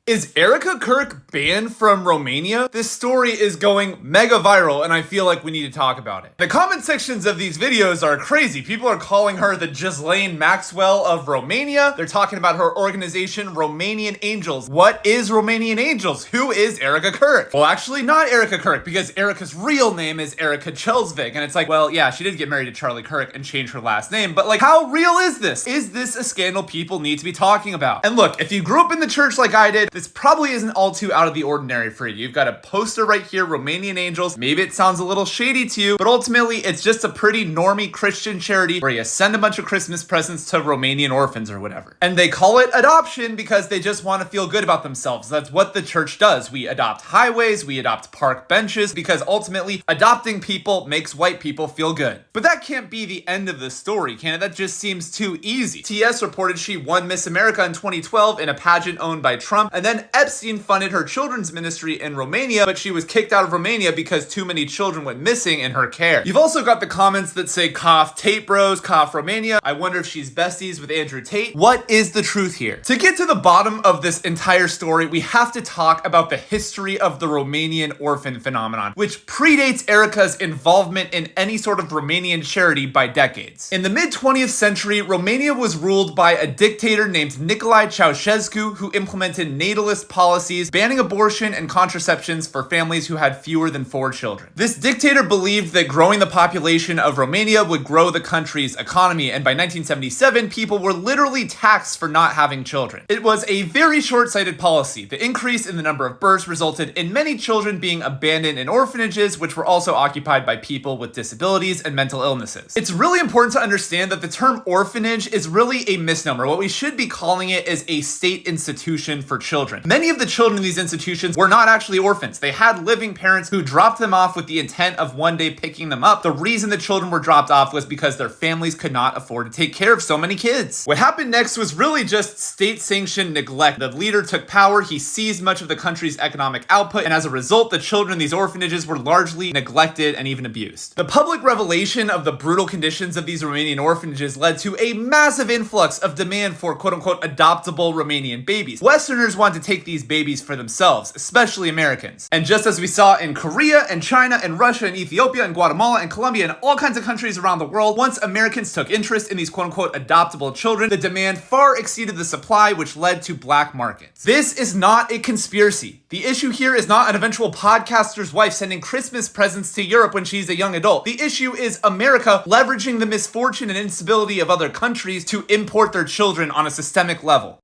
Is Erika Kirk banned from Romania? This story is going mega viral and I feel like we need to talk about it. The comment sections of these videos are crazy. People are calling her the Ghislaine Maxwell of Romania. They're talking about her organization, Romanian Angels. What is Romanian Angels? Who is Erika Kirk? Well, actually not Erika Kirk, because Erika's real name is Erika Chelsvig. And it's like, well, yeah, she did get married to Charlie Kirk and change her last name, but like, how real is this? Is this a scandal people need to be talking about? And look, if you grew up in the church like I did, this probably isn't all too out of the ordinary for you. You've got a poster right here, Romanian Angels. Maybe it sounds a little shady to you, but ultimately it's just a pretty normie Christian charity where you send a bunch of Christmas presents to Romanian orphans or whatever. And they call it adoption because they just want to feel good about themselves. That's what the church does. We adopt highways, we adopt park benches, because ultimately adopting people makes white people feel good. But that can't be the end of the story, can it? That just seems too easy. TS reported she won Miss America in 2012 in a pageant owned by Trump, and then Epstein funded her children's ministry in Romania, but she was kicked out of Romania because too many children went missing in her care. You've also got the comments that say cough Tate bros, cough Romania. I wonder if she's besties with Andrew Tate. What is the truth here? To get to the bottom of this entire story, we have to talk about the history of the Romanian orphan phenomenon, which predates Erika's involvement in any sort of Romanian charity by decades. In the mid-20th century, Romania was ruled by a dictator named Nicolae Ceausescu, who implemented natalist policies banning abortion and contraceptions for families who had fewer than 4 children. This dictator believed that growing the population of Romania would grow the country's economy, and by 1977, people were literally taxed for not having children. It was a very short-sighted policy. The increase in the number of births resulted in many children being abandoned in orphanages, which were also occupied by people with disabilities and mental illnesses. It's really important to understand that the term orphanage is really a misnomer. What we should be calling it is a state institution for children. Many of the children in these institutions were not actually orphans. They had living parents who dropped them off with the intent of one day picking them up. The reason the children were dropped off was because their families could not afford to take care of so many kids. What happened next was really just state-sanctioned neglect. The leader took power, he seized much of the country's economic output, and as a result, the children in these orphanages were largely neglected and even abused. The public revelation of the brutal conditions of these Romanian orphanages led to a massive influx of demand for quote-unquote adoptable Romanian babies. Westerners wanted to take these babies for themselves, especially Americans. And just as we saw in Korea and China and Russia and Ethiopia and Guatemala and Colombia and all kinds of countries around the world, once Americans took interest in these quote-unquote adoptable children, the demand far exceeded the supply, which led to black markets. This is not a conspiracy. The issue here is not an eventual podcaster's wife sending Christmas presents to Europe when she's a young adult. The issue is America leveraging the misfortune and instability of other countries to import their children on a systemic level.